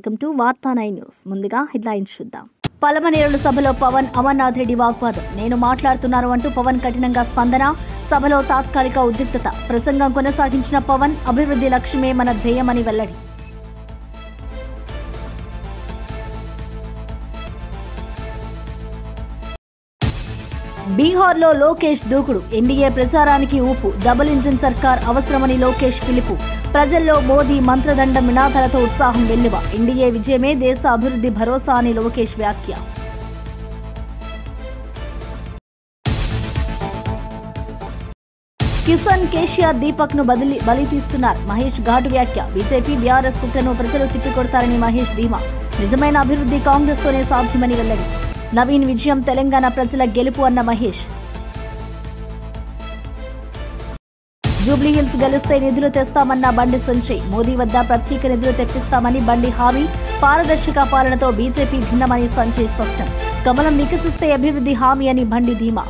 Welcome to వార్తా 9 news. ముందుగా headlines చూద్దాం. పలమనేరుల సభలో పవన్ అమర్నాథ్ రెడ్డి వాగ్వాదం. నేను మాట్లాడుతున్నారు అంటూ పవన్ కఠినంగా స్పందన. సభలో తాత్కాలిక ఉద్రిక్తత. ప్రసంగం కొనసాగించిన పవన్ అభివృద్ధి లక్ష్యమే మన ధ్యేయమని వెల్లడి. బీహార్లో లోకేష్ దూకుడు. ఎన్డీఏ ప్రచారానికి ఊపు. డబుల్ ఇంజిన్ సర్కార్ అవసరమని లోకేష్ పిలుపు. ప్రజల్లో మోదీ మంత్రదండం నినాదాలతో ఉత్సాహం వెల్లువ. ఎన్డీఏ విజయమే దేశ అభివృద్ధి భరోసా అని లోకేష్ వ్యాఖ్య. కిసాన్ కేసీఆర్ దీపక్ ను బలి తీస్తున్నారు. మహేష్ ఘాటు వ్యాఖ్య. బీజేపీ బీఆర్ఎస్ కుట్రను ప్రజలు తిప్పికొడతారని మహేష్ ధీమా. నిజమైన అభివృద్ధి కాంగ్రెస్ తోనే సాధ్యమని వెల్లడి. నవీన్ విజయం తెలంగాణ ప్రజల గెలుపు అన్న మహేష్. జూబ్లీహిల్స్ గెలిస్తే నిధులు తెస్తామన్న బండి సంజయ్. మోదీ వద్ద ప్రత్యేక నిధులు తెప్పిస్తామని బండి హామీ. పారదర్శక పాలనతో బీజేపీ భిన్నమని సంజయ్ స్పష్టం. కమలం వికసిస్తే అభివృద్ధి హామీ అని బండి ధీమా.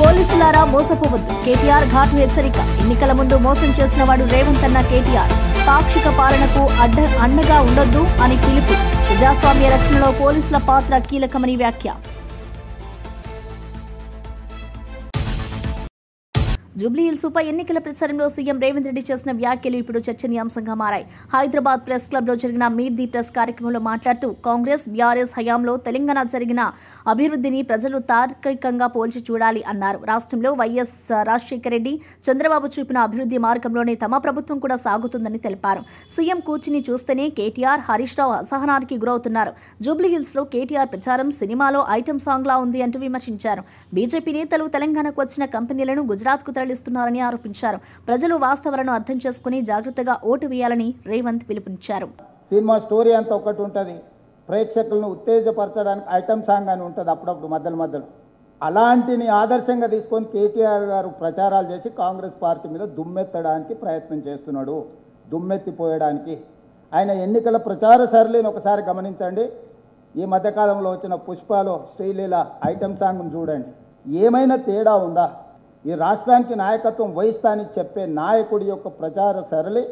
పోలీసులారా మోసపోవద్దు. కేటీఆర్ ఘాటు హెచ్చరిక. ఎన్నికల ముందు మోసం చేసిన వాడు రేవంత్ అన్న కేటీఆర్. పాక్షిక పాలనకు అండగా ఉండొద్దు అని పిలుపు. ప్రజాస్వామ్య రక్షణలో పోలీసుల పాత్ర కీలకమని వ్యాఖ్య. జూబ్లీహిల్స్ ఉప ఎన్నికల ప్రచారంలో సీఎం రేవంత్ రెడ్డి చేసిన వ్యాఖ్యలు ఇప్పుడు చర్చనీయాంశంగా మారాయి. హైదరాబాద్ ప్రెస్ క్లబ్ లో జరిగిన మీట్ ది ప్రెస్ కార్యక్రమంలో మాట్లాడుతూ కాంగ్రెస్ బీఆర్ఎస్ హయాంలో తెలంగాణ జరిగిన అభివృద్ధిని ప్రజలు తార్కికంగా పోల్చి చూడాలి అన్నారు. రాష్ట్రంలో వైఎస్ రాజశేఖర రెడ్డి చంద్రబాబు చూపిన అభివృద్ధి మార్గంలోనే తమ ప్రభుత్వం కూడా సాగుతుందని తెలిపారు. సీఎం కూర్చుని చూస్తేనే కేటీఆర్ హరీష్ రావు అసహనానికి గురవుతున్నారు. జూబ్లీహిల్స్ లో కేటీఆర్ ప్రచారం సినిమాలో ఐటెం సాంగ్ లా ఉంది అంటూ విమర్శించారు. బీజేపీ నేతలు తెలంగాణకు వచ్చిన కంపెనీలను గుజరాత్ కు తరలిస్తున్నారని ఆరోపించారు. ప్రజలు వాస్తవాలను అర్థం చేసుకుని జాగ్రత్తగా ఓటు వేయాలని రేవంత్ పిలుపునిచ్చారు. సినిమా స్టోరీ అంతా ఒకటి ఉంటుంది, ప్రేక్షకులను ఉత్తేజపరచడానికి ఐటమ్ సాంగ్ అని ఉంటుంది అప్పుడప్పుడు మధ్యలో. అలాంటిని ఆదర్శంగా తీసుకొని కేటీఆర్ గారు ప్రచారాలు చేసి కాంగ్రెస్ పార్టీ మీద దుమ్మెత్తడానికి ప్రయత్నం చేస్తున్నాడు. దుమ్మెత్తిపోయడానికి ఆయన ఎన్నికల ప్రచార సరళిని ఒకసారి గమనించండి. ఈ మధ్యకాలంలో వచ్చిన పుష్పలో శ్రీలీల ఐటమ్ సాంగ్ను చూడండి. ఏమైనా తేడా ఉందా? ఈ రాష్ట్రానికి నాయకత్వం వహిస్తానని చెప్పే నాయకుడి యొక్క ప్రచార సరళి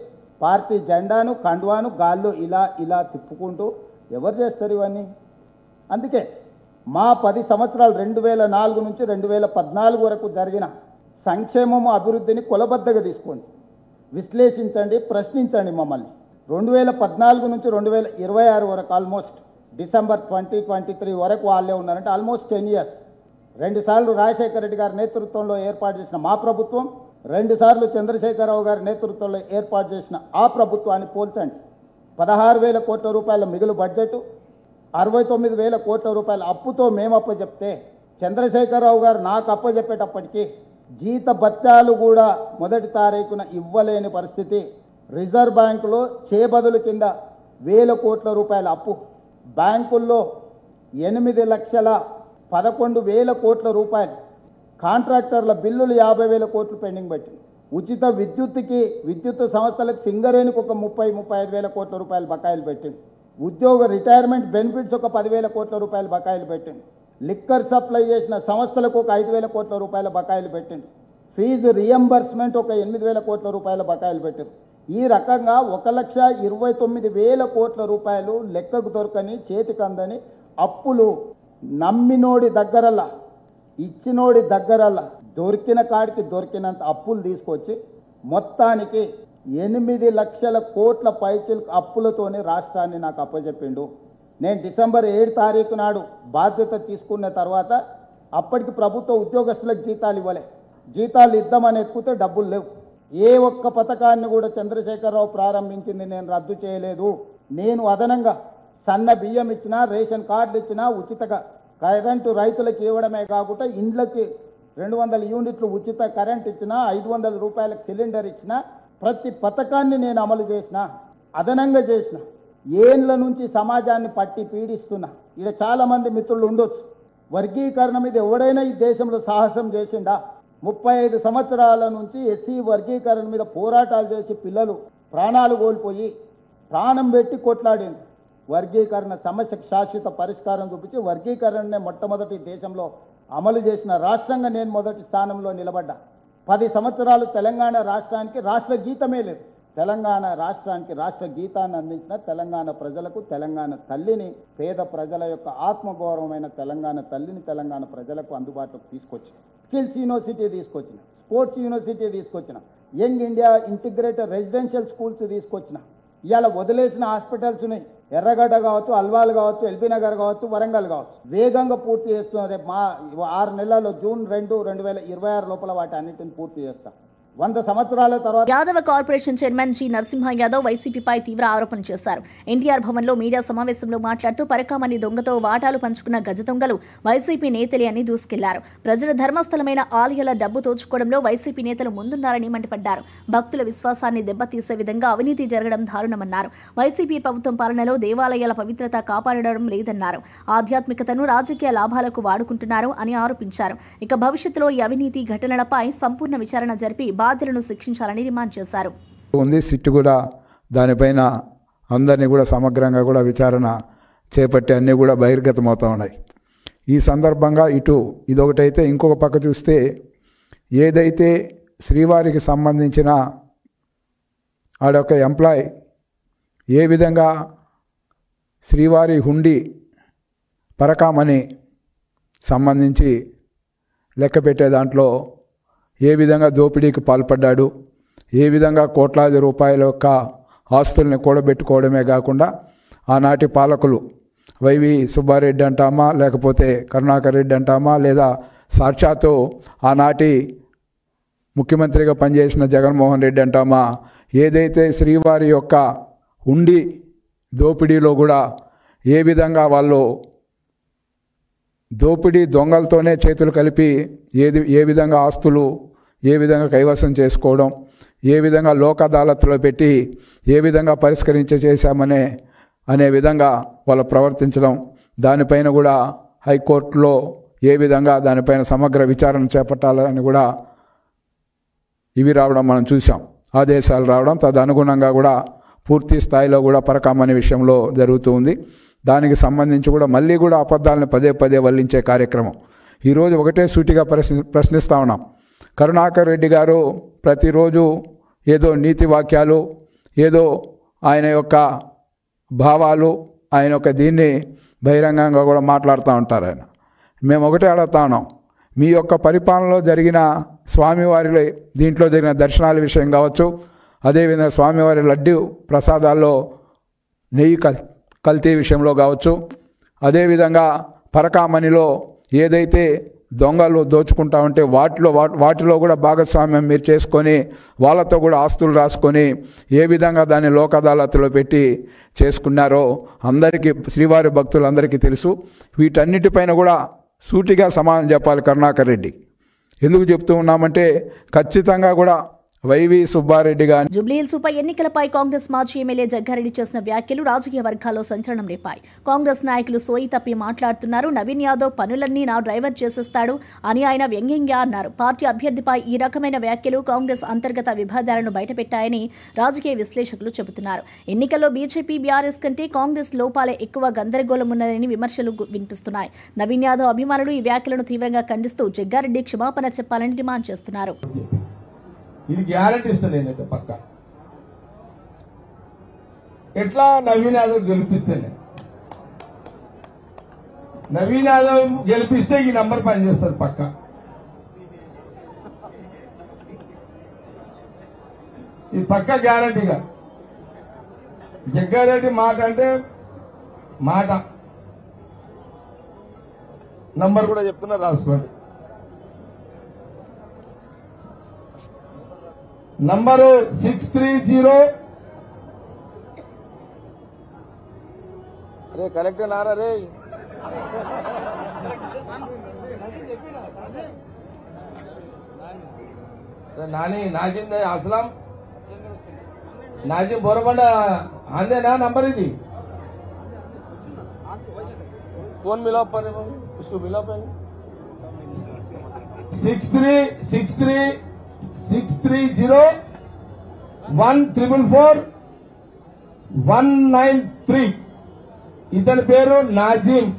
పార్టీ జెండాను కండువాను గాల్లో ఇలా తిప్పుకుంటూ ఎవరు చేస్తారు ఇవన్నీ? అందుకే మా 10 సంవత్సరాలు 2004 నుంచి 2014 వరకు జరిగిన సంక్షేమము అభివృద్ధిని కొలబద్దగా తీసుకోండి, విశ్లేషించండి, ప్రశ్నించండి మమ్మల్ని. 2014 నుంచి 2026 వరకు ఆల్మోస్ట్ డిసెంబర్ 2023 వరకు వాళ్ళే ఉన్నారంటే ఆల్మోస్ట్ 10 years. 2 సార్లు రాజశేఖర రెడ్డి గారి నేతృత్వంలో ఏర్పాటు చేసిన మా ప్రభుత్వం, 2 సార్లు చంద్రశేఖరరావు గారి నేతృత్వంలో ఏర్పాటు చేసిన ఆ ప్రభుత్వాన్ని పోల్చండి. 16,000 కోట్ల రూపాయల మిగులు బడ్జెట్, 69,000 కోట్ల రూపాయల అప్పుతో మేము అప్పచెప్తే చంద్రశేఖరరావు గారు నాకు అప్పచెప్పేటప్పటికీ జీత భత్యాలు కూడా మొదటి తారీఖున ఇవ్వలేని పరిస్థితి. రిజర్వ్ బ్యాంకులో చేబదులు కింద 1,000 కోట్ల రూపాయల అప్పు, బ్యాంకుల్లో 8,11,000 కోట్ల రూపాయలు, కాంట్రాక్టర్ల బిల్లులు 50,000 కోట్లు పెండింగ్ పెట్టింది. ఉచిత విద్యుత్ సంస్థలకు సింగరేణికి ఒక 30,000-35,000 కోట్ల రూపాయలు బకాయిలు పెట్టింది. ఉద్యోగ రిటైర్మెంట్ బెనిఫిట్స్ ఒక 10,000 కోట్ల రూపాయలు బకాయిలు పెట్టింది. లిక్కర్ సప్లై చేసిన సంస్థలకు ఒక 5,000 కోట్ల రూపాయల బకాయిలు పెట్టింది. ఫీజు రియంబర్స్మెంట్ ఒక 8,000 కోట్ల రూపాయల బకాయిలు పెట్టింది. ఈ రకంగా 1,29,000 కోట్ల రూపాయలు లెక్కకు దొరకని చేతికందని అప్పులు నమ్మినోడి దగ్గరల్లా ఇచ్చినోడి దగ్గరల్లా దొరికిన కాడికి దొరికినంత అప్పులు తీసుకొచ్చి మొత్తానికి 8 లక్షల కోట్ల పైచిలకు అప్పులతోనే రాష్ట్రాన్ని నాకు అప్పచెప్పిండు. నేను డిసెంబర్ 7 తారీఖు నాడు బాధ్యత తీసుకున్న తర్వాత అప్పటికి ప్రభుత్వ ఉద్యోగస్తులకు జీతాలు ఇవ్వలే. జీతాలు ఇద్దామని ఎత్తుకుతే డబ్బులు లేవు. ఏ ఒక్క పథకాన్ని కూడా చంద్రశేఖరరావు ప్రారంభించింది నేను రద్దు చేయలేదు. నేను అదనంగా సన్న బియ్యం ఇచ్చినా, రేషన్ కార్డులు ఇచ్చినా, ఉచిత కరెంటు రైతులకు ఇవ్వడమే కాకుండా ఇండ్లకి 200 యూనిట్లు ఉచిత కరెంట్ ఇచ్చినా, 500 రూపాయలకు సిలిండర్ ఇచ్చినా, ప్రతి పథకాన్ని నేను అమలు చేసిన, అదనంగా చేసిన. ఏళ్ళ నుంచి సమాజాన్ని పట్టి పీడిస్తున్నా. ఇక్కడ చాలామంది మిత్రులు ఉండొచ్చు, వర్గీకరణ మీద ఎవడైనా ఈ దేశంలో సాహసం చేసిండా? 35 సంవత్సరాల నుంచి ఎస్సీ వర్గీకరణ మీద పోరాటాలు చేసి పిల్లలు ప్రాణాలు కోల్పోయి ప్రాణం పెట్టి కొట్లాడింది. వర్గీకరణ సమస్యకు శాశ్వత పరిష్కారం చూపించి వర్గీకరణనే మొట్టమొదటి దేశంలో అమలు చేసిన రాష్ట్రంగా నేను మొదటి స్థానంలో నిలబడ్డా. 10 సంవత్సరాలు తెలంగాణ రాష్ట్రానికి రాష్ట్ర గీతమే లేదు. తెలంగాణ రాష్ట్రానికి రాష్ట్ర గీతాన్ని అందించిన తెలంగాణ ప్రజలకు తెలంగాణ తల్లిని, పేద ప్రజల యొక్క ఆత్మగౌరవమైన తెలంగాణ తల్లిని తెలంగాణ ప్రజలకు అందుబాటులోకి తీసుకొచ్చిన, స్కిల్స్ యూనివర్సిటీ తీసుకొచ్చిన, స్పోర్ట్స్ యూనివర్సిటీ తీసుకొచ్చిన, young India integrated residential schools తీసుకొచ్చిన, ఇవాళ వదిలేసిన హాస్పిటల్స్ ఉన్నాయి. ఎర్రగడ్డ కావచ్చు, అల్వాల్ కావచ్చు, ఎల్బీ నగర్ కావచ్చు, వరంగల్ కావచ్చు, వేగంగా పూర్తి చేస్తున్నారు. రేపు 6 నెలల్లో జూన్ 2, 2026 లోపల వాటి అన్నింటిని పూర్తి చేస్తాం. 100 సంవత్సరాల తర్వాత Yadava corporation chairman G Narasimha Yadav వైసీపీపై తీవ్ర ఆరోపణలు చేశారు. ఎన్టీఆర్ భవన్లో మీడియా సమావేశంలో మాట్లాడుతూ పరకామణి దొంగతో వాటాలు పంచుకున్న గజ దొంగలు వైసీపీ నేతలే అని దూసుకెళ్లారు. ప్రజల ధర్మస్థలమైన ఆలయాల డబ్బు దోచుకోవడంలో వైసీపీ నేతలు ముందున్నారని మండిపడ్డారు. భక్తుల విశ్వాసాన్ని దెబ్బతీసే విధంగా అవినీతి జరగడం దారుణమన్నారు. వైసీపీ ప్రభుత్వం పాలనలో దేవాలయాల పవిత్రత కాపాడడం లేదన్నారు. ఆధ్యాత్మికతను రాజకీయ లాభాలకు వాడుకుంటున్నారు అని ఆరోపించారు. ఇక భవిష్యత్తులో ఈ అవినీతి ఘటనలపై సంపూర్ణ విచారణ జరిపి బాధ్యులను శిక్షించాలని డిమాండ్ చేశారు. సిట్టు కూడా దానిపైన అందరినీ కూడా సమగ్రంగా కూడా విచారణ చేపట్టి అన్నీ కూడా బహిర్గతమవుతూ ఉన్నాయి. ఈ సందర్భంగా ఇదొకటైతే, ఇంకొక పక్క చూస్తే ఏదైతే శ్రీవారికి సంబంధించిన ఆడొక ఎంప్లాయ్ ఏ విధంగా శ్రీవారి హుండీ పరకామణి సంబంధించి లెక్క పెట్టే దాంట్లో ఏ విధంగా దోపిడీకి పాల్పడ్డాడు, ఏ విధంగా కోట్లాది రూపాయల యొక్క ఆస్తుల్ని కూడబెట్టుకోవడమే కాకుండా ఆనాటి పాలకులు వైవి సుబ్బారెడ్డి అంటామా, లేకపోతే కరుణాకర్ రెడ్డి అంటామా, లేదా సాక్షాత్తు ఆనాటి ముఖ్యమంత్రిగా పనిచేసిన జగన్మోహన్ రెడ్డి అంటామా, ఏదైతే శ్రీవారి యొక్క హుండీ దోపిడీలో కూడా ఏ విధంగా వాళ్ళు దోపిడీ దొంగలతోనే చేతులు కలిపి ఏ విధంగా ఆస్తులు ఏ విధంగా కైవసం చేసుకోవడం, ఏ విధంగా లోక్ అదాలత్లో పెట్టి ఏ విధంగా అనే విధంగా వాళ్ళు ప్రవర్తించడం, దానిపైన కూడా హైకోర్టులో ఏ విధంగా దానిపైన సమగ్ర విచారణ చేపట్టాలని కూడా ఇవి రావడం మనం చూసాం, ఆదేశాలు రావడం. తదనుగుణంగా కూడా పూర్తి స్థాయిలో కూడా పరకామణి విషయంలో జరుగుతూ ఉంది. దానికి సంబంధించి కూడా మళ్ళీ కూడా అబద్ధాలను పదే వల్లించే కార్యక్రమం. ఈరోజు ఒకటే సూటిగా ప్రశ్నిస్తూ ఉన్నాం. కరుణాకర్ రెడ్డి గారు ప్రతిరోజు ఏదో నీతి వాక్యాలు, ఏదో ఆయన యొక్క భావాలు, ఆయన యొక్క దీన్ని బహిరంగంగా కూడా మాట్లాడుతూ ఉంటారు. మేము ఒకటే అడుగుతా ఉన్నాం, మీ యొక్క పరిపాలనలో జరిగిన స్వామివారి దీంట్లో జరిగిన దర్శనాల విషయం కావచ్చు, అదేవిధంగా స్వామివారి లడ్డు ప్రసాదాల్లో నెయ్యి కల్తీ విషయంలో కావచ్చు, అదేవిధంగా పరకామణిలో ఏదైతే దొంగలు దోచుకుంటా ఉంటే వాటిలో కూడా భాగస్వామ్యం మీరు చేసుకొని వాళ్ళతో కూడా ఆస్తులు రాసుకొని ఏ విధంగా దాన్ని లోక్ అదాలత్లో పెట్టి చేసుకున్నారో అందరికీ, శ్రీవారి భక్తులందరికీ తెలుసు. వీటన్నిటిపైన కూడా సూటిగా సమాధానం చెప్పాలి కరుణాకర్ రెడ్డి. ఎందుకు చెప్తూ ఉన్నామంటే ఖచ్చితంగా కూడా వైవి సుబ్బారెడ్డి గారు జూబ్లీహిల్స్ ఉప ఎన్నికలపై కాంగ్రెస్ మాజీ ఎమ్మెల్యే జగ్గారెడ్డి చేసిన వ్యాఖ్యలు రాజకీయ వర్గాల్లో సంచలనం రేపాయి. కాంగ్రెస్ నాయకులు సోయి తప్పి మాట్లాడుతున్నారు. నవీన్ యాదవ్ పనులన్నీ నా డ్రైవర్ చేసేస్తాడు అని ఆయన వ్యంగ్యంగా అన్నారు. పార్టీ అభ్యర్థిపై ఈ రకమైన వ్యాఖ్యలు కాంగ్రెస్ అంతర్గత విభేదాలను బయటపెట్టాయని రాజకీయ విశ్లేషకులు చెబుతున్నారు. ఎన్నికల్లో బీజేపీ, బీఆర్ఎస్ కంటే కాంగ్రెస్ లోపాలే ఎక్కువ గందరగోళం ఉన్నదని విమర్శలు వినిపిస్తున్నాయి. నవీన్ యాదవ్ అభిమానులు ఈ వ్యాఖ్యలను తీవ్రంగా ఖండిస్తూ జగ్గారెడ్డి క్షమాపణ చెప్పాలని డిమాండ్ చేస్తున్నారు. ఇది గ్యారెంటీ ఇస్తాను నేనైతే పక్క. ఎట్లా నవీన్ యాదవ్ గెలిపిస్తేనే, నవీన్ యాదవ్ గెలిపిస్తే ఈ నంబర్ పనిచేస్తుంది పక్క. ఇది పక్క గ్యారెంటీగా. జగ్గారెడ్డి మాట అంటే మాట. నంబర్ కూడా చెప్తున్నా, రాసుకోండి. నంబరు 630. అరే కరెక్ట్ నారా రే. నాని నాజిందే అస్లాం నాజిం బోరబండ అందేనా నంబర్ ఇది. फोन मिलाओ पर उसको मिलाओ पहले. 63630144193. ఇతని పేరు నాజిమ్.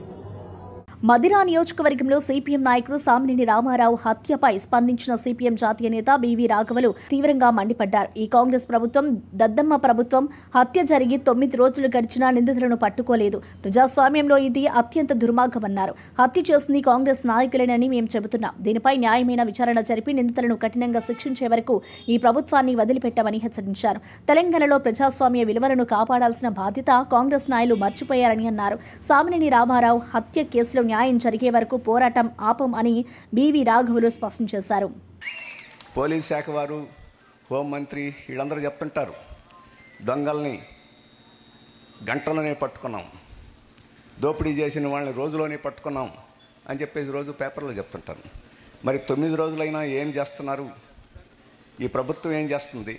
మదిరా నియోజకవర్గంలో సిపిఎం నాయకుడు సామినేని రామారావు హత్యపై స్పందించిన సిపిఎం జాతీయ నేత బివి రాఘవులు తీవ్రంగా మండిపడ్డారు. ఈ కాంగ్రెస్ ప్రభుత్వం దద్దమ్మ ప్రభుత్వం హత్య జరిగి 9 రోజులు గడిచినా నిందితులను పట్టుకోలేదు. ప్రజాస్వామ్యంలో ఇది అత్యంత దుర్మార్గమన్నారు. హత్య చేసింది కాంగ్రెస్ నాయకులేనని మేము చెబుతున్నాం. దీనిపై న్యాయమైన విచారణ జరిపి నిందితులను కఠినంగా శిక్షించే వరకు ఈ ప్రభుత్వాన్ని వదిలిపెట్టామని హెచ్చరించారు. తెలంగాణలో ప్రజాస్వామ్య విలువలను కాపాడాల్సిన బాధ్యత కాంగ్రెస్ నాయకులు మర్చిపోయారని అన్నారు. సామినేని రామారావు హత్య కేసులో న్యాయం జరిగే వరకు పోరాటం ఆపం అని బివి రాఘవులు స్పష్టం చేశారు. పోలీస్ శాఖ వారు, హోంమంత్రి వీళ్ళందరూ చెప్తుంటారు, దొంగల్ని గంటలోనే పట్టుకున్నాం, దోపిడీ చేసిన వాళ్ళని రోజులోనే పట్టుకున్నాం అని చెప్పేసి రోజు పేపర్లో చెప్తుంటారు. మరి 9 రోజులైనా ఏం చేస్తున్నారు? ఈ ప్రభుత్వం ఏం చేస్తుంది?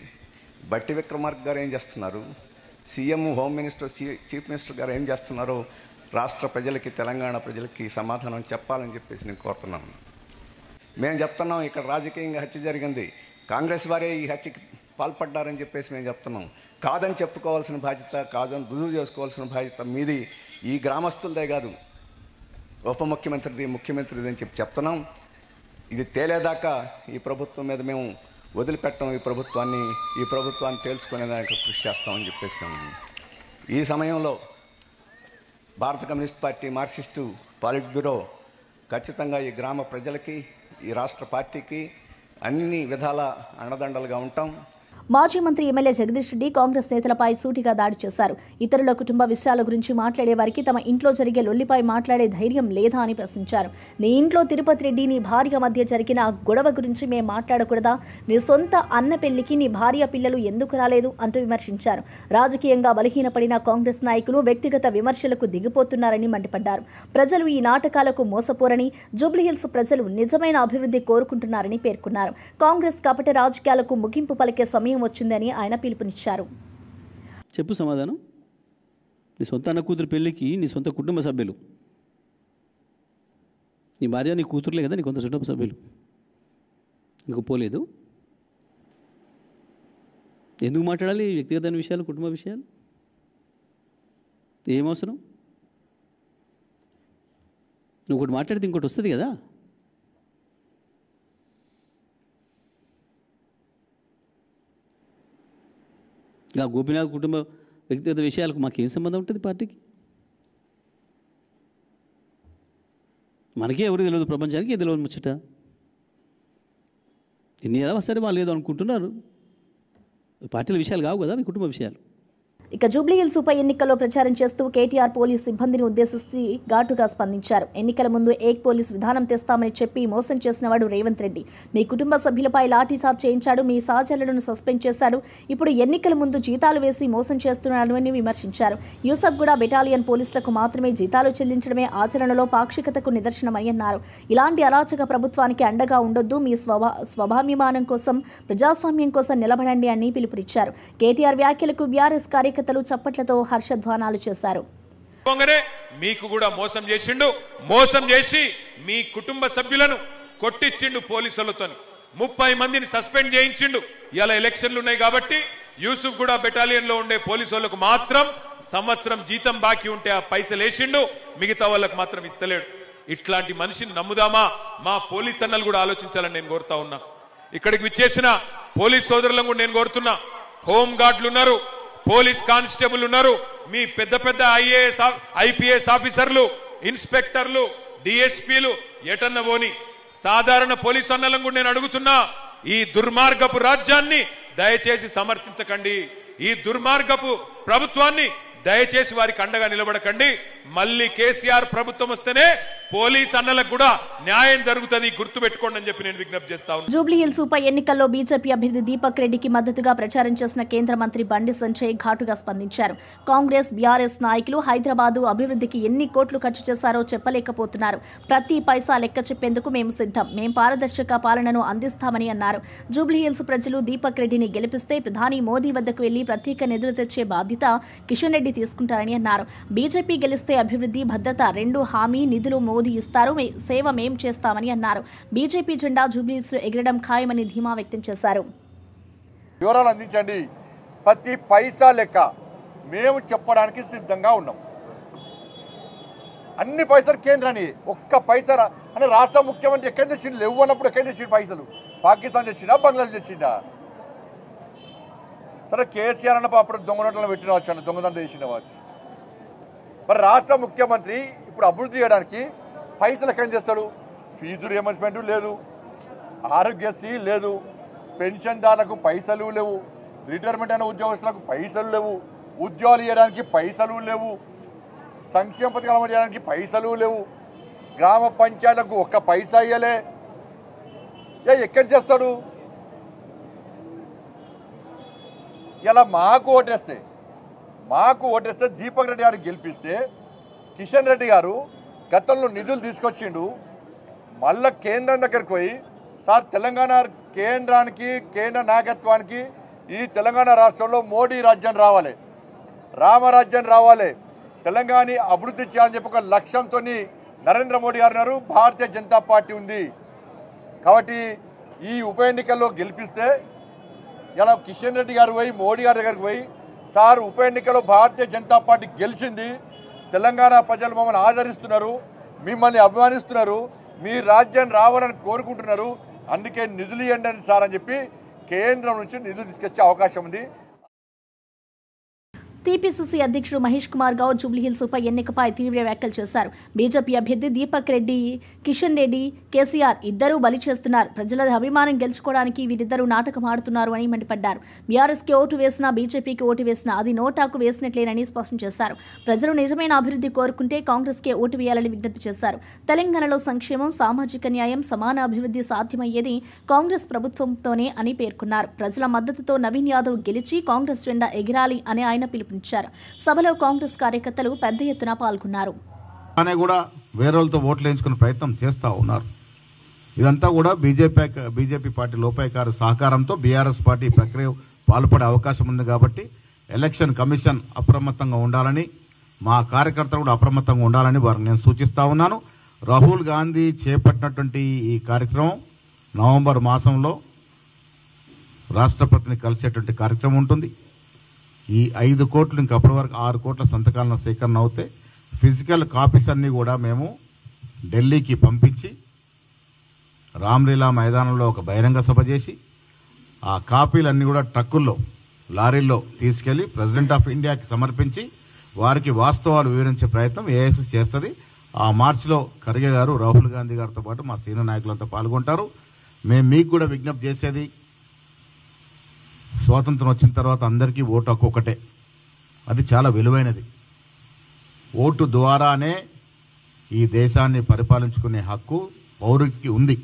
బట్టి విక్రమార్క గారు ఏం చేస్తున్నారు? CM, home minister, chief minister గారు ఏం చేస్తున్నారో రాష్ట్ర ప్రజలకి, తెలంగాణ ప్రజలకి సమాధానం చెప్పాలని చెప్పేసి నేను కోరుతున్నాను. మేము చెప్తున్నాం, ఇక్కడ రాజకీయంగా హత్య జరిగింది, కాంగ్రెస్ వారే ఈ హత్యకి పాల్పడ్డారని చెప్పేసి మేము చెప్తున్నాం. కాదని చెప్పుకోవాల్సిన బాధ్యత, కాదని రుజువు చేసుకోవాల్సిన బాధ్యత మీది, ఈ గ్రామస్తులదే కాదు, ఉప ముఖ్యమంత్రిది, ముఖ్యమంత్రిది అని చెప్తున్నాం. ఇది తేలేదాకా ఈ ప్రభుత్వం మీద మేము వదిలిపెట్టం. ఈ ప్రభుత్వాన్ని తేల్చుకునేదానికి కృషి చేస్తామని చెప్పేసి ఈ సమయంలో భారత కమ్యూనిస్ట్ పార్టీ, మార్క్సిస్టు పాలిట్ బ్యూరో ఖచ్చితంగా ఈ గ్రామ ప్రజలకి, ఈ రాష్ట్ర పార్టీకి అన్ని విధాల అండదండలుగా ఉంటాం. మాజీ మంత్రి ఎమ్మెల్యే జగదీష్ రెడ్డి కాంగ్రెస్ నేతలపై సూటిగా దాడి చేశారు. ఇతరుల కుటుంబ విషయాల గురించి మాట్లాడే వారికి తమ ఇంట్లో జరిగే లొల్లిపై మాట్లాడే ధైర్యం లేదా అని ప్రశ్నించారు. నీ ఇంట్లో తిరుపతి రెడ్డి, నీ భార్య మధ్య జరిగిన గొడవ గురించి మేము మాట్లాడకూడదా? నీ సొంత అన్న పెళ్లికి నీ భార్య పిల్లలు ఎందుకు రాలేదు అంటూ విమర్శించారు. రాజకీయంగా బలహీనపడిన కాంగ్రెస్ నాయకులు వ్యక్తిగత విమర్శలకు దిగిపోతున్నారని మండిపడ్డారు. ప్రజలు ఈ నాటకాలకు మోసపోరని, జూబ్లీహిల్స్ ప్రజలు నిజమైన అభివృద్ధి కోరుకుంటున్నారని పేర్కొన్నారు. కాంగ్రెస్ కపట రాజకీయాలకు ముగింపు పలికే సమయం వచ్చిందని ఆయన పిలుపునిచ్చారు. చెప్పు సమాధానం. నీ సొంత అన్న కూతురు పెళ్ళికి నీ సొంత కుటుంబ సభ్యులు, నీ భార్య, నీ కూతురులే కదా నీ కొంత కుటుంబ సభ్యులు, ఇంకో పోలేదు. ఎందుకు మాట్లాడాలి వ్యక్తిగత విషయాలు, కుటుంబ విషయాలు? ఏమవసరం? నువ్వు ఒకటి మాట్లాడితే ఇంకోటి వస్తుంది కదా. ఇంకా గోపీనాథ్ కుటుంబ వ్యక్తిగత విషయాలకు మాకేం సంబంధం ఉంటుంది పార్టీకి? మనకే ఎవరికి తెలియదు, ప్రపంచానికి తెలియదు ముచ్చట. ఎన్ని ఎలా వస్తారో వాళ్ళు ఏదో అనుకుంటున్నారు. పార్టీల విషయాలు కావు కదా, మీ కుటుంబ విషయాలు. ఇక జూబ్లీహిల్స్ ఉప ఎన్నికల్లో ప్రచారం చేస్తూ కేటీఆర్ పోలీస్ సిబ్బందిని ఉద్దేశిస్తూ ఘాటుగా స్పందించారు. ఎన్నికల ముందు ఏక్ పోలీస్ విధానం తెస్తామని చెప్పి మోసం చేసినవాడు రేవంత్ రెడ్డి. మీ కుటుంబ సభ్యులపై లాఠీచార్జ్ చేయించాడు, మీ సహచరులను సస్పెండ్ చేశాడు. ఇప్పుడు ఎన్నికల ముందు జీతాలు వేసి మోసం చేస్తున్నాడు అని విమర్శించారు. యూసఫ్గూడ బెటాలియన్ పోలీసులకు మాత్రమే జీతాలు చెల్లించడమే ఆచరణలో పాక్షికతకు నిదర్శనమని అన్నారు. ఇలాంటి అరాచక ప్రభుత్వానికి అండగా ఉండొద్దు, మీ స్వభాభిమానం కోసం, ప్రజాస్వామ్యం కోసం నిలబడండి అని పిలుపునిచ్చారు. కేటీఆర్ వ్యాఖ్యలకు బీఆర్ఎస్ కార్యకర్తలు చప్పట్లతో హర్షధ్వానాలు చేశారు. మీకు కూడా మోసం చేసిండు, మోసం చేసి మీ కుటుంబ సభ్యులను కొట్టించిండు పోలీసులతో. 30 మందిని సస్పెండ్ చేయించిండు. ఇలా ఎలక్షన్లు ఉన్నాయి కాబట్టి యూసుఫ్ కూడా బెటాలియన్ లో ఉండే పోలీసులకు మాత్రం సంవత్సరం జీతం బాకీ ఉంటే ఆ పైసలు వేసిండు, మిగతా వాళ్ళకు మాత్రం ఇస్తలేడు. ఇట్లాంటి మనిషిని నమ్ముదామా? మా పోలీస్ అన్నలు కూడా ఆలోచించాలని నేను కోరుతా ఉన్నా. ఇక్కడికి విచ్చేసిన పోలీస్ సోదరులను కూడా నేను కోరుతున్నా. హోం గార్డులు ఉన్నారు, పోలీస్ కానిస్టేబుల్ ఉన్నారు, మీ పెద్ద పెద్ద ఐఏఎస్, ఐపీఎస్ ఆఫీసర్లు, ఇన్స్పెక్టర్లు, డిఎస్పీలు ఎటన్న పోని సాధారణ పోలీస్ అన్నలను కూడా నేను అడుగుతున్నా, ఈ దుర్మార్గపు రాజ్యాన్ని దయచేసి సమర్థించకండి. ఈ దుర్మార్గపు ప్రభుత్వాన్ని దయచేసి వారికి అండగా నిలబడకండి. మళ్ళీ కేసీఆర్ ప్రభుత్వం వస్తేనే పోలీస్ అన్నలకు కూడా న్యాయం జరుగుతుంది, గుర్తుపెట్టుకోండి అని చెప్పి నేను విజ్ఞప్తి చేస్తా ఉన్నాను. జూబ్లీహిల్స్ ఉప ఎన్నికల్లో బీజేపీ అభ్యర్థి దీపక్ రెడ్డికి మద్దతుగా ప్రచారం చేసిన కేంద్ర మంత్రి బండి సంజయ్ ఘాటుగా స్పందించారు. కాంగ్రెస్, బీఆర్ఎస్ నాయకులు హైదరాబాదు అభివృద్ధికి ఎన్ని కోట్లు ఖర్చు చేశారో చెప్పలేకపోతున్నారు. ప్రతి పైసా లెక్క చెప్పేందుకు మేము సిద్ధం, మేం పారదర్శక పాలనను అందిస్తామని అన్నారు. జూబ్లీహిల్స్ ప్రజలు దీపక్ రెడ్డిని గెలిపిస్తే ప్రధాని మోదీ వద్దకు వెళ్లి ప్రత్యేక నిధులు తెచ్చే బాధ్యత కిషన్ రెడ్డి తీసుకుంటారని అన్నారు. బీజేపీ గెలిస్తే అభివృద్ధి, భద్రత రెండు హామీ, నిధులు మోదీ ఇస్తారు, సేవ మేం చేస్తామని అన్నారు. బీజేపీ జెండా జూబ్లీహిల్స్ ఎగరడం ఖాయమని ధీమా వ్యక్తం చేశారు. వివరాలు అందించండి, ప్రతి పైసా లెక్క మేము చెప్పడానికి సిద్ధంగా ఉన్నాం. అన్ని పైసలు కేంద్రాన్ని, ఒక్క పైసా అంటే రాష్ట్ర ముఖ్యమంత్రి ఎక్కడి తెచ్చిండు? లేవు అన్నప్పుడు ఎక్కడి తెచ్చిండు పైసలు? పాకిస్తాన్ తెచ్చిండా, బంగ్లాదేశ్ తెచ్చిండా? సరే కేసీఆర్ అన్న అప్పుడు దొంగ నోట్లను పెట్టిన వచ్చు, దొంగదండ చేసిన వచ్చు. మరి రాష్ట్ర ముఖ్యమంత్రి ఇప్పుడు అభివృద్ధి చేయడానికి పైసలు ఎక్కడి చేస్తాడు? ఫీజు రియంబర్స్మెంట్ లేదు, ఆరోగ్యశ్రీ లేదు, పెన్షన్దారులకు పైసలు లేవు, రిటైర్మెంట్ అయిన ఉద్యోగస్తులకు పైసలు లేవు, ఉద్యోగాలు ఇవ్వడానికి పైసలు లేవు, సంక్షేమ పథకాలు అమలు చేయడానికి పైసలు లేవు, గ్రామ పంచాయతీలకు ఒక్క పైసా ఇయ్యలే. ఎక్కడి చేస్తాడు? ఇలా మాకు ఓటేస్తే దీపక్ రెడ్డి గారిని గెలిపిస్తే కిషన్ రెడ్డి గారు గతంలో నిధులు తీసుకొచ్చిండు. మళ్ళా కేంద్రం దగ్గరికి పోయి సార్ తెలంగాణ కేంద్రానికి, కేంద్ర నాయకత్వానికి ఈ తెలంగాణ రాష్ట్రంలో మోడీ రాజ్యం రావాలి, రామరాజ్యం రావాలి, తెలంగాణ అభివృద్ధి చేయాలని చెప్పి ఒక లక్ష్యంతో నరేంద్ర మోడీ గారు ఉన్నారు, భారతీయ జనతా పార్టీ ఉంది. కాబట్టి ఈ ఉప ఎన్నికల్లో గెలిపిస్తే ఇలా కిషన్ రెడ్డి గారు పోయి మోడీ గారి దగ్గరికి పోయి సార్ ఉప ఎన్నికల్లో భారతీయ జనతా పార్టీ గెలిచింది, తెలంగాణ ప్రజలు మమ్మల్ని ఆదరిస్తున్నారు, మిమ్మల్ని అభిమానిస్తున్నారు, మీ రాజ్యం రావాలని కోరుకుంటున్నారు, అందుకే నిధులు ఇవ్వండి సార్ అని చెప్పి కేంద్రం నుంచి నిధులు తీసుకొచ్చే అవకాశం ఉంది. టీపీసీసీ అధ్యక్షుడు మహేష్ కుమార్ గౌడ్ జూబ్లీహిల్స్ ఉప ఎన్నికపై తీవ్ర వ్యాఖ్యలు చేశారు. బీజేపీ అభ్యర్థి దీపక్ రెడ్డి, కిషన్ రెడ్డి, కేసీఆర్ ఇద్దరూ బలి చేస్తున్నారు. ప్రజల అభిమానం గెలుచుకోవడానికి వీరిద్దరూ నాటకం ఆడుతున్నారు అని మండిపడ్డారు. బీఆర్ఎస్కి ఓటు వేసినా, బీజేపీకి ఓటు వేసినా అది నోటాకు వేసినట్లేనని స్పష్టం చేశారు. ప్రజలు నిజమైన అభివృద్ధి కోరుకుంటే కాంగ్రెస్కే ఓటు వేయాలని విజ్ఞప్తి చేశారు. తెలంగాణలో సంక్షేమం, సామాజిక న్యాయం, సమాన అభివృద్ధి సాధ్యమయ్యేది కాంగ్రెస్ ప్రభుత్వంతోనే అని పేర్కొన్నారు. ప్రజల మద్దతుతో నవీన్ యాదవ్ గెలిచి కాంగ్రెస్ జెండా ఎగిరాలి అని ఆయన పిలుపు సభలో కాంగ్రెస్ కార్యకర్తలు పెద్ద ఎత్తున పాల్గొన్నారు. కూడా వేరేలతో ఓట్లు వేయించుకునే ప్రయత్నం చేస్తా ఉన్నారు. ఇదంతా కూడా బీజేపీ పార్టీ లోపాయకారి సహకారంతో బీఆర్ఎస్ పార్టీ ప్రక్రియ పాల్పడే అవకాశం ఉంది. కాబట్టి ఎలక్షన్ కమిషన్ అప్రమత్తంగా ఉండాలని, మా కార్యకర్తలు కూడా అప్రమత్తంగా ఉండాలని వారిని నేను సూచిస్తా ఉన్నాను. రాహుల్ గాంధీ చేపట్టినటువంటి ఈ కార్యక్రమం నవంబర్ మాసంలో రాష్ట్రపతిని కలిసేటువంటి కార్యక్రమం ఉంటుంది. ఈ 5 కోట్లు ఇంకా అప్పటి వరకు 6 కోట్ల సంతకాలను సేకరణ అవుతే ఫిజికల్ కాపీస్ అన్ని కూడా మేము ఢిల్లీకి పంపించి రామ్లీలా మైదానంలో ఒక బహిరంగ సభ చేసి ఆ కాపీలన్నీ కూడా ట్రక్కుల్లో, లారీల్లో తీసుకెళ్లి ప్రెసిడెంట్ ఆఫ్ ఇండియాకి సమర్పించి వారికి వాస్తవాలు వివరించే ప్రయత్నం ఏఐసీ చేస్తుంది. ఆ మార్చిలో ఖర్గే గారు, రాహుల్ గాంధీ గారితో పాటు మా సీనియర్ నాయకులంతా పాల్గొంటారు. మేము మీకు కూడా విజ్ఞప్తి చేసేది, స్వాతంత్రం వచ్చిన తర్వాత అందరికీ ఓటు హక్కు ఒకటే, అది చాలా విలువైనది. ఓటు ద్వారానే ఈ దేశాన్ని పరిపాలించుకునే హక్కు పౌరుడికి ఉంది.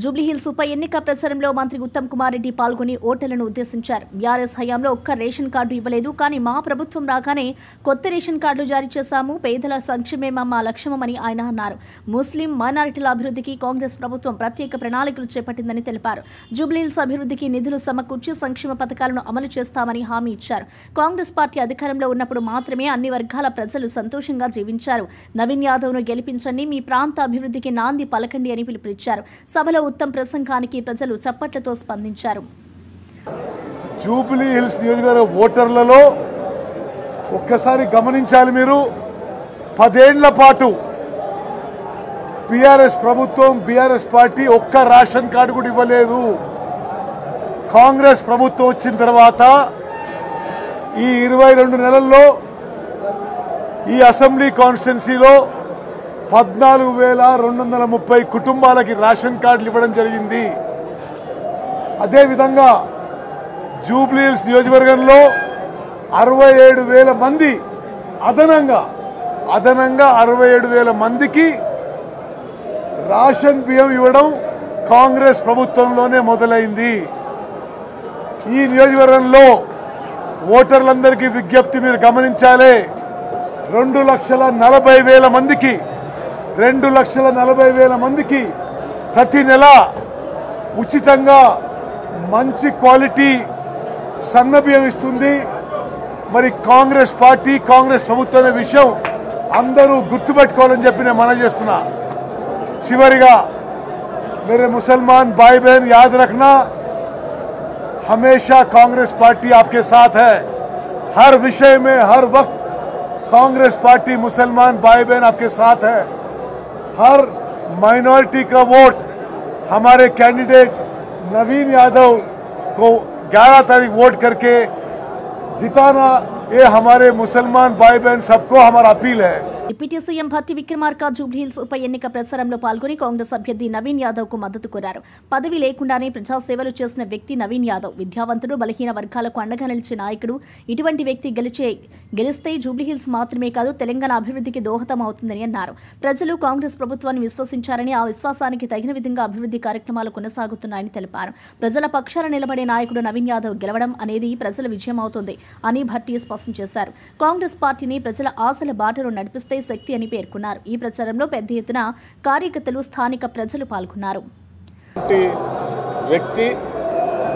జూబ్లీహిల్స్ ఉప ఎన్నిక ప్రచారంలో మంత్రి ఉత్తమ్ కుమార్ రెడ్డి పాల్గొని ఓటర్లను ఉద్దేశించారు. బీఆర్ఎస్ హయాంలో ఒక్క రేషన్ కార్డు ఇవ్వలేదు, కానీ మా ప్రభుత్వం రాగానే కొత్త రేషన్ కార్డులు జారీ చేశాము, పేదల సంక్షేమమే మా లక్ష్యమని ఆయన అన్నారు. ముస్లిం మైనారిటీల అభివృద్ధికి కాంగ్రెస్ ప్రభుత్వం ప్రత్యేక ప్రణాళికలు చేపట్టిందని తెలిపారు. జూబ్లీహిల్స్ అభివృద్ధికి నిధులు సమకూర్చి సంక్షేమ పథకాలను అమలు చేస్తామని హామీ ఇచ్చారు. కాంగ్రెస్ పార్టీ అధికారంలో ఉన్నప్పుడు మాత్రమే అన్ని వర్గాల ప్రజలు సంతోషంగా జీవించారు. నవీన్ యాదవ్ను గెలిపించండి, మీ ప్రాంత అభివృద్ధికి నాంది పలకండి అని పిలుపునిచ్చారు. సభలో ఉత్తమ్ ప్రసంగానికి ప్రజలు చప్పట్లతో స్పందించారు. జూబ్లీ హిల్స్ నియోజకవర్గ ఓటర్లలో ఒక్కసారి గమనించాలి మీరు, 10 ఏళ్ల పాటు బీఆర్ఎస్ ప్రభుత్వం, బీఆర్ఎస్ పార్టీ ఒక్క రేషన్ కార్డు కూడా ఇవ్వలేదు. కాంగ్రెస్ ప్రభుత్వం వచ్చిన తర్వాత ఈ 22 నెలల్లో ఈ అసెంబ్లీ కాన్స్టిట్యున్సీలో 14,230 కుటుంబాలకి రేషన్ కార్డులు ఇవ్వడం జరిగింది. అదేవిధంగా జూబ్లీహిల్స్ నియోజకవర్గంలో 67,000 మంది అదనంగా 67,000 మందికి రేషన్ బియ్యం ఇవ్వడం కాంగ్రెస్ ప్రభుత్వంలోనే మొదలైంది. ఈ నియోజకవర్గంలో ఓటర్లందరికీ విజ్ఞప్తి మీరు గమనించాలి, 2,40,000 మందికి 2,40,000 మందికి ప్రతి నెల ఉచితంగా మంచి క్వాలిటీ సన్న బియ్యం ఇస్తుంది. మరి కాంగ్రెస్ పార్టీ, కాంగ్రెస్ ప్రభుత్వం అనే విషయం అందరూ గుర్తుపెట్టుకోవాలని చెప్పి నేను మనవి చేస్తున్నా. చివరిగా मेरे मुसलमान भाई बहन याद रखना, हमेशा कांग्रेस पार्टी आपके साथ है. हर विषय में, हर वक्त कांग्रेस पार्टी मुसलमान भाई बहन आपके साथ है। हर माइनॉरिटी का वोट हमारे कैंडिडेट नवीन यादव को 11 तारीख वोट करके जिताना, ये हमारे मुसलमान भाई बहन सबको हमारा अपील है। డిప్యూటీ సీఎం భట్టి విక్రమార్క జూబ్లీహిల్స్ ఉప ఎన్నిక ప్రచారంలో పాల్గొని కాంగ్రెస్ అభ్యర్థి నవీన్ యాదవ్ కు మద్దతు కోరారు. పదవి లేకుండానే ప్రజాసేవలు చేసిన వ్యక్తి నవీన్ యాదవ్, విద్యావంతుడు, బలహీన వర్గాలకు అండగా నిలిచే నాయకుడు. ఇటువంటి వ్యక్తి గెలిస్తే జూబ్లీహిల్స్ మాత్రమే కాదు తెలంగాణ అభివృద్ధికి దోహదం అవుతుందని అన్నారు. ప్రజలు కాంగ్రెస్ ప్రభుత్వాన్ని విశ్వసించారని, ఆ విశ్వాసానికి తగిన విధంగా అభివృద్ధి కార్యక్రమాలు కొనసాగుతున్నాయని తెలిపారు. ప్రజల పక్షాన నిలబడే నాయకుడు నవీన్ యాదవ్ గెలవడం అనేది ప్రజల విజయం అవుతుంది అని భట్టి స్పష్టం చేశారు. కాంగ్రెస్ పార్టీని ప్రజల ఆశల బాటలో నడిపిస్తే శక్తి అని పేర్కొన్నారు. ఈ ప్రచారంలో పెద్ద ఎత్తున కార్యకర్తలు, స్థానిక ప్రజలు పాల్గొన్నారు. వ్యక్తి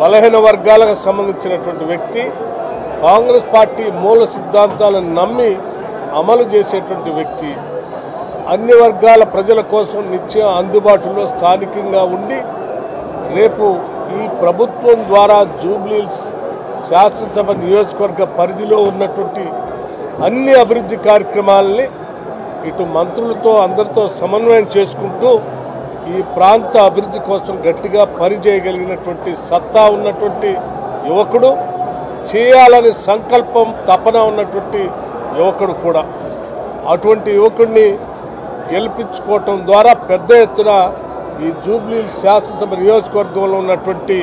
బలహీన వర్గాలకు సంబంధించినటువంటి వ్యక్తి, కాంగ్రెస్ పార్టీ మూల సిద్ధాంతాలను నమ్మి అమలు చేసేటువంటి వ్యక్తి, అన్ని వర్గాల ప్రజల కోసం నిత్యం అందుబాటులో స్థానికంగా ఉండి రేపు ఈ ప్రభుత్వం ద్వారా జూబ్లీహిల్స్ శాసనసభ నియోజకవర్గ పరిధిలో ఉన్నటువంటి అన్ని అభివృద్ధి కార్యక్రమాలని ఇటు మంత్రులతో అందరితో సమన్వయం చేసుకుంటూ ఈ ప్రాంత అభివృద్ధి కోసం గట్టిగా పనిచేయగలిగినటువంటి సత్తా ఉన్నటువంటి యువకుడు, చేయాలని సంకల్పం తపన ఉన్నటువంటి యువకుడు కూడా. అటువంటి యువకుడిని గెలిపించుకోవటం ద్వారా పెద్ద ఎత్తున ఈ జూబ్లీహిల్స్ శాసనసభ నియోజకవర్గంలో ఉన్నటువంటి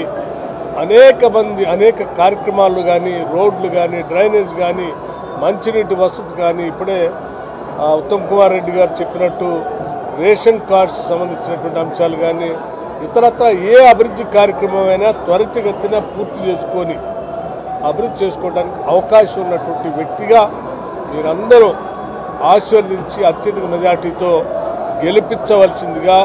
అనేక కార్యక్రమాలు కానీ, రోడ్లు కానీ, డ్రైనేజ్ కానీ, మంచినీటి వసతి కానీ, ఇప్పుడే ఉత్తమ్ కుమార్ రెడ్డి గారు చెప్పినట్టు రేషన్ కార్డ్స్ సంబంధించినటువంటి అంశాలు కానీ, ఇతరత్ర ఏ అభివృద్ధి కార్యక్రమమైనా త్వరితగతిన పూర్తి చేసుకొని అభివృద్ధి చేసుకోవడానికి అవకాశం ఉన్నటువంటి వ్యక్తిగా మీరందరూ ఆశీర్వదించి అత్యధిక మెజార్టీతో గెలిపించవలసిందిగా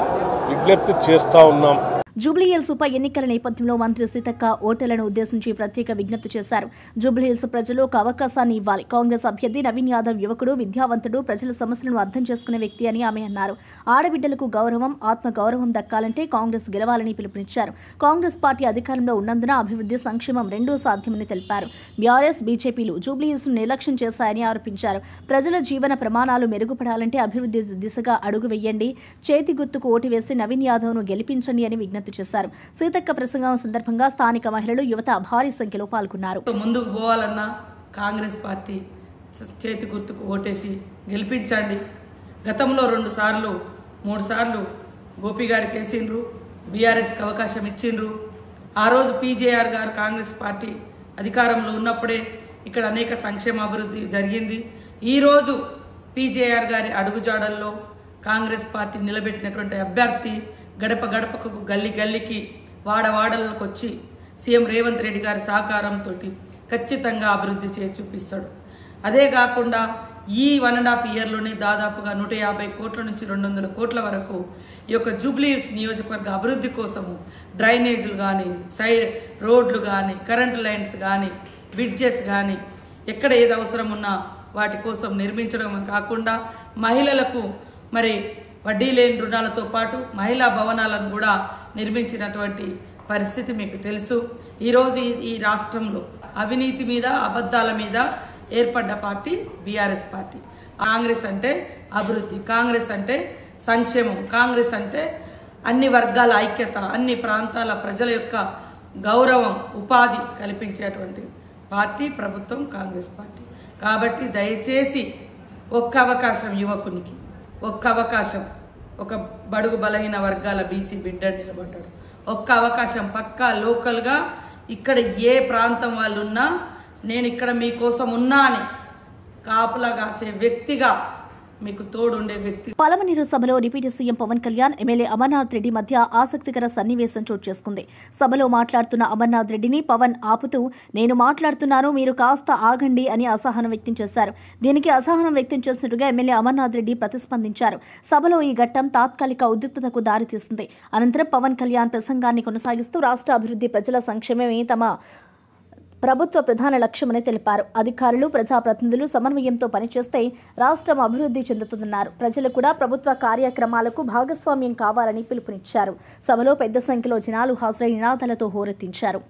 విజ్ఞప్తి చేస్తా ఉన్నాం. జూబ్లీహిల్స్ ఉప ఎన్నికల నేపథ్యంలో మంత్రి సీతక్క ఓటర్లను ఉద్దేశించి ప్రత్యేక విజ్ఞప్తి చేశారు. జూబ్లీహిల్స్ ప్రజలు ఒక అవకాశాన్ని ఇవ్వాలి. కాంగ్రెస్ అభ్యర్థి నవీన్ యాదవ్ యువకుడు, విద్యావంతుడు, ప్రజల సమస్యలను అర్థం చేసుకునే వ్యక్తి అని ఆమె అన్నారు. ఆడబిడ్డలకు గౌరవం, ఆత్మ గౌరవం దక్కాలంటే కాంగ్రెస్ గెలవాలని పిలుపునిచ్చారు. కాంగ్రెస్ పార్టీ అధికారంలో ఉన్నందున అభివృద్ధి, సంక్షేమం రెండూ సాధ్యమని తెలిపారు. బీఆర్ఎస్, బీజేపీలు జూబ్లీహిల్స్ నిర్లక్ష్యం చేశాయని ఆరోపించారు. ప్రజల జీవన ప్రమాణాలు మెరుగుపడాలంటే అభివృద్ధి దిశగా అడుగు వేయండి, చేతి గుర్తుకు ఓటు వేసి నవీన్ యాదవ్ను గెలిపించండి అని విజ్ఞప్తి చేశారు. సీతక్క ప్రసంగం సందర్భంగా స్థానిక మహిళలు, యువత భారీ సంఖ్యలో పాల్గొన్నారు. ముందుకు పోవాలన్నా కాంగ్రెస్ పార్టీ చేతి గుర్తుకు ఓటేసి గెలిపించండి. గతంలో 2 సార్లు 3 సార్లు గోపి గారికి వేసిండ్రు, బీఆర్ఎస్కి అవకాశం ఇచ్చిండ్రు. ఆ రోజు పీజేఆర్ గారు కాంగ్రెస్ పార్టీ అధికారంలో ఉన్నప్పుడే ఇక్కడ అనేక సంక్షేమ అభివృద్ధి జరిగింది. ఈరోజు పీజేఆర్ గారి అడుగుజాడల్లో కాంగ్రెస్ పార్టీ నిలబెట్టినటువంటి అభ్యర్థి గడప గడపకు, గల్లీ గల్లీకి, వాడవాడలకు వచ్చి సీఎం రేవంత్ రెడ్డి గారి సహకారంతో ఖచ్చితంగా అభివృద్ధి చేసి చూపిస్తాడు. అదే కాకుండా ఈ 1.5 ఇయర్లోనే దాదాపుగా 150 కోట్ల నుంచి 200 కోట్ల వరకు ఈ యొక్క జూబ్లీహిల్స్ నియోజకవర్గ అభివృద్ధి కోసము డ్రైనేజీలు కానీ, సైడ్ రోడ్లు కానీ, కరెంటు లైన్స్ కానీ, బ్రిడ్జెస్ కానీ, ఎక్కడ ఏది అవసరం ఉన్నా వాటి కోసం నిర్మించడం కాకుండా మహిళలకు మరి వడ్డీ లేని రుణాలతో పాటు మహిళా భవనాలను కూడా నిర్మించినటువంటి పరిస్థితి మీకు తెలుసు. ఈరోజు ఈ రాష్ట్రంలో అవినీతి మీద, అబద్ధాల మీద ఏర్పడ్డ పార్టీ బీఆర్ఎస్ పార్టీ. కాంగ్రెస్ అంటే అభివృద్ధి, కాంగ్రెస్ అంటే సంక్షేమం, కాంగ్రెస్ అంటే అన్ని వర్గాల ఐక్యత, అన్ని ప్రాంతాల ప్రజల యొక్క గౌరవం, ఉపాధి కల్పించేటువంటి పార్టీ ప్రభుత్వం కాంగ్రెస్ పార్టీ. కాబట్టి దయచేసి ఒక్క అవకాశం యువకునికి, ఒక్క అవకాశం, ఒక బడుగు బలహీన వర్గాల బీసీ బిడ్డ నిలబడ్డాడు, ఒక్క అవకాశం పక్కా లోకల్గా ఇక్కడ ఏ ప్రాంతం వాళ్ళు ఉన్నా నేను ఇక్కడ మీకోసం ఉన్నా అని కాపులా కాసే వ్యక్తిగా, మీకు తోడుండే వ్యక్తి. పాలమనేరు సభలో deputy CM Pawan Kalyan, MLA Amarnath Reddy మధ్య ఆసక్తికర సన్నివేశం చోటు చేసుకుంది. సభలో మాట్లాడుతున్న అమర్నాథ్ రెడ్డిని పవన్ ఆపుతూ, నేను మాట్లాడుతున్నాను, మీరు కాస్త ఆగండి అని అసహనం వ్యక్తం చేశారు. దీనికి అసహనం వ్యక్తం చేసినట్టుగా ఎమ్మెల్యే అమర్నాథ్ రెడ్డి ప్రతిస్పందించారు. సభలో ఈ ఘట్టం తాత్కాలిక ఉద్రిక్తతకు దారితీస్తుంది. అనంతరం పవన్ కళ్యాణ్ ప్రసంగాన్ని కొనసాగిస్తూ రాష్ట్ర అభివృద్ధి, ప్రజల సంక్షేమమే తమ ప్రభుత్వ ప్రధాన లక్ష్యమని తెలిపారు. అధికారులు, ప్రజాప్రతినిధులు సమన్వయంతో పనిచేస్తే రాష్ట్రం అభివృద్ధి చెందుతుందన్నారు. ప్రజలు కూడా ప్రభుత్వ కార్యక్రమాలకు భాగస్వామ్యం కావాలని పిలుపునిచ్చారు. సభలో పెద్ద సంఖ్యలో జనాలు హాజరై నినాదాలతో హోరెత్తించారు.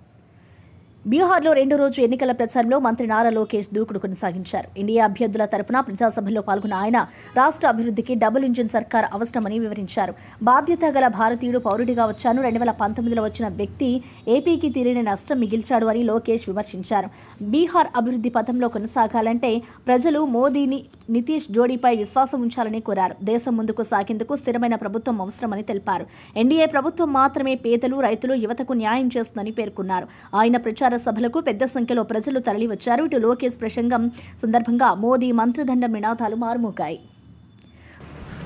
బీహార్లో రెండో రోజు ఎన్నికల ప్రచారంలో మంత్రి నారా లోకేష్ దూకుడు కొనసాగించారు. ఎన్డీఏ అభ్యర్థుల తరఫున ప్రజాసభలో పాల్గొన్న ఆయన రాష్ట్ర అభివృద్ధికి డబుల్ ఇంజిన్ సర్కార్ అవసరమని వివరించారు. బాధ్యత గల భారతీయుడు పౌరుడిగా వచ్చాను, 2019లో వచ్చిన వ్యక్తి ఏపీకి తీరని నష్టం మిగిల్చాడు అని లోకేష్ విమర్శించారు. బీహార్ అభివృద్ధి పథంలో కొనసాగాలంటే ప్రజలు మోదీని నితీష్ జోడీపై విశ్వాసం ఉంచాలని కోరారు. దేశం ముందుకు సాగేందుకు స్థిరమైన ప్రభుత్వం అవసరమని తెలిపారు. ఎన్డీఏ ప్రభుత్వం మాత్రమే పేదలు, రైతులు, యువతకు న్యాయం చేస్తుందని పేర్కొన్నారు. ఆయన ప్రచార సభలకు పెద్ద సంఖ్యలో ప్రజలు తరలివచ్చారు. ఇటు లోకేష్ ప్రసంగం సందర్భంగా మోదీ మంత్రదండం నినాదాలు మారుమోగాయి.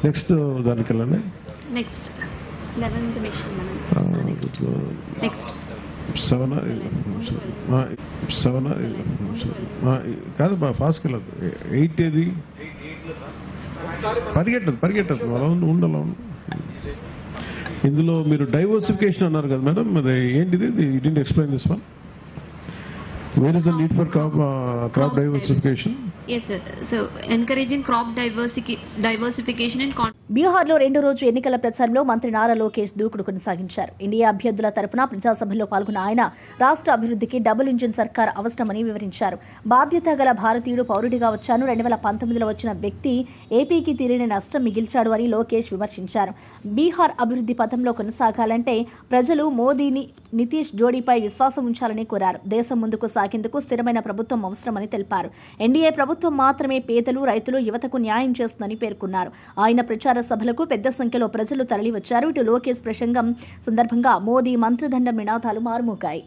నెక్స్ట్ దానికి వెళ్ళండి. నెక్స్ట్ 11th మిషన్ నెక్స్ట్ 7 కాదు బాగా ఫాస్ట్కి వెళ్ళదు. 8 ఏది పరిగెట్టదు అలా ఉండాలి. ఇందులో మీరు డైవర్సిఫికేషన్ అన్నారు కదా మేడం, మరి ఏంటిది? You didn't explain this one. Where is the need for crop diversification? Yes sir. So encouraging crop diversification in బీహార్లో రెండో రోజు ఎన్నికల ప్రచారంలో మంత్రి నారా లోకేష్ దూకుడు కొనసాగించారు. ఎన్డీఏ అభ్యర్థుల తరఫున ప్రజాసభలో పాల్గొన్న ఆయన రాష్ట్ర అభివృద్ధికి డబుల్ ఇంజిన్ సర్కార్ అవసరమని వివరించారు. బాధ్యత గల భారతీయుడు పౌరుడిగా వచ్చాను, 2019లో వచ్చిన వ్యక్తి ఏపీకి తీరని నష్టం మిగిల్చాడు అని లోకేష్ విమర్శించారు. బీహార్ అభివృద్ధి పథంలో కొనసాగాలంటే ప్రజలు మోదీని నితీష్ జోడీపై విశ్వాసం ఉంచాలని కోరారు. దేశం ముందుకు సాగేందుకు స్థిరమైన ప్రభుత్వం అవసరమని తెలిపారు. ఎన్డీఏ ప్రభుత్వం మాత్రమే పేదలు, రైతులు, యువతకు న్యాయం చేస్తుందని పేర్కొన్నారు. ఆయన ప్రచార సభలకు పెద్ద సంఖ్యలో ప్రజలు తరలివచ్చారు. ఇటు లోకేష్ ప్రసంగం సందర్భంగా మోదీ మంత్రదండం నినాదాలు మారుమోగాయి.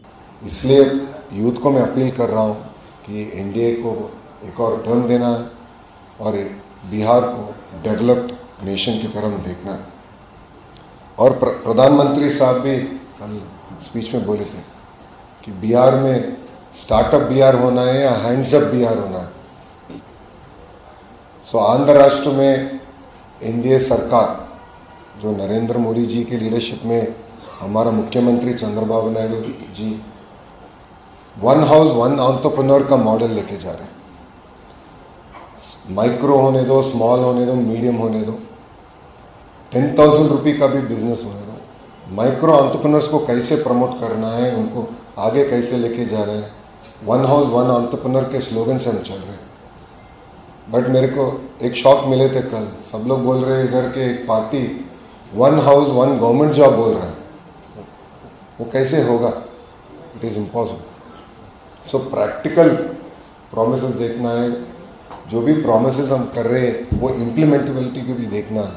इसलिए यूथ को मैं अपील कर रहा हूँ कि एनडीए को एक और टर्म देना है और बिहार को डेवलप्ड नेशन की तरफ देखना है. और प्रधानमंत्री साहब भी कल स्पीच में बोले थे कि बिहार में स्टार्टअप बिहार होना है या हैंड्स अप बिहार होना है. सो आंध्र राष्ट्र में एनडीए सरकार जो नरेंद्र मोदी जी के लीडरशिप में हमारा मुख्यमंत्री Chandrababu Naidu ji one house one entrepreneur का मॉडल लेके जा रहे हैं. माइक्रो होने दो, स्मॉल होने दो, मीडियम होने दो, 10,000 रुपये का भी बिजनेस होने दो. माइक्रो एंटरप्रेन्योर्स को कैसे प्रमोट करना है, उनको आगे कैसे लेके जा रहे हैं. वन हाउस वन एंटरप्रेन्योर के स्लोगन से हम चल रहे हैं. बट मेरे को एक शॉक मिले थे कल. सब लोग बोल रहे हैं इधर के एक party one house one government job बोल रहा है. वो कैसे होगा? It is impossible. So practical promises देखना है. जो भी प्रॉमिसेस हम कर रहे हैं वो इम्प्लीमेंटेबिलिटी को भी देखना है.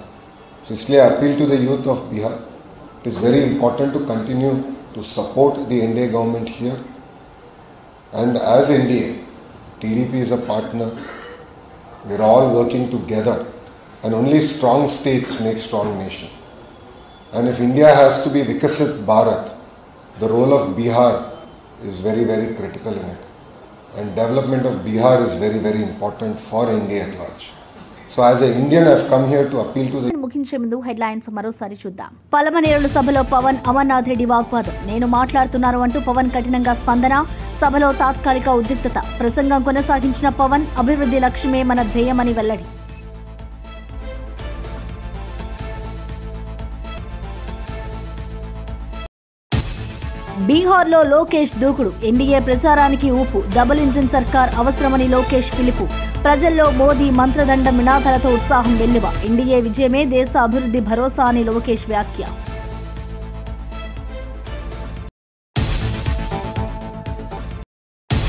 सो इसलिए appeal to the youth of Bihar, it is very important to continue to support the NDA government here. And as NDA, TDP is a partner. We are all working together, and only strong states make strong nation. And if India has to be Vikasit Bharat, the role of Bihar is very, very critical in it. And development of Bihar is very, very important for India at large. So as an Indian, I have come here to appeal to the... ముగించే ముందు headlines మరోసారి చూద్దాం. పలమనేరుల సభలో పవన్ అమర్నాథ్ రెడ్డి వాగ్వాదం. నేను మాట్లాడుతున్నారు అంటూ పవన్ కఠినంగా స్పందన. సభలో తాత్కాలిక ఉద్రిక్తత. ప్రసంగం కొనసాగించిన పవన్ అభివృద్ధి లక్ష్యమే మన ధ్యేయమని వెల్లడి. బీహార్లో లోకేష్ దూకుడు. ఎన్డీఏ ప్రచారానికి ఊపు. డబుల్ ఇంజిన్ సర్కార్ అవసరమని లోకేష్ పిలుపు. ప్రజల్లో మోదీ మంత్రదండ నినాదాలతో ఉత్సాహం వెల్లువ. ఎన్డీఏ విజయమే దేశ అభివృద్ధి భరోసా అని లోకేష్ వ్యాఖ్య.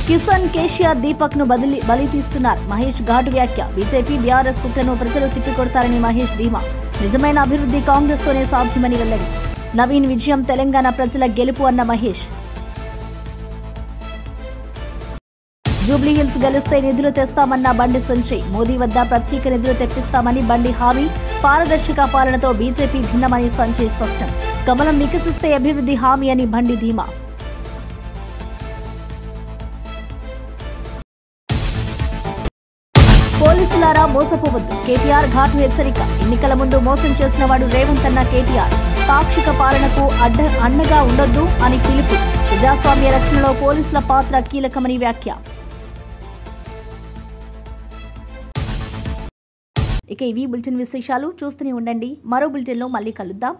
కిషన్, కేసీఆర్, దీపక్ ను బలి తీస్తున్నారు. మహేష్ ఘాటు వ్యాఖ్య. బీజేపీ బీఆర్ఎస్ కుట్రను ప్రజలు తిప్పికొడతారని మహేష్ ధీమా. నిజమైన అభివృద్ధి కాంగ్రెస్ తోనే సాధ్యమని వెల్లడి. నవీన్ విజయం తెలంగాణ ప్రజల గెలుపు అన్న మహేష్. జూబ్లీహిల్స్ గెలిస్తే నిధులు తెస్తామన్న బండి సంజయ్. మోదీ వద్ద ప్రత్యేక నిధులు తెప్పిస్తామని బండి హామీ. పారదర్శక పాలనతో బీజేపీ భిన్నమని సంజయ్ స్పష్టం. కమలం వికసిస్తే అభివృద్ధి హామీ అని బండి ధీమా. పోలీసులారా మోసపోవద్దు. కేటీఆర్ ఘాటు హెచ్చరిక. ఎన్నికల ముందు మోసం చేసిన వాడు రేవంత్ అన్న కేటీఆర్. పాక్షిక పాలనకు అండగా ఉండొద్దు అని పిలుపు. ప్రజాస్వామ్య రక్షణలో పోలీసుల పాత్ర కీలకమని వ్యాఖ్య. ఇక ఇవి బులెటిన్ విశేషాలు. చూస్తూనే ఉండండి. మరో బులెటిన్లో మళ్ళీ కలుద్దాం.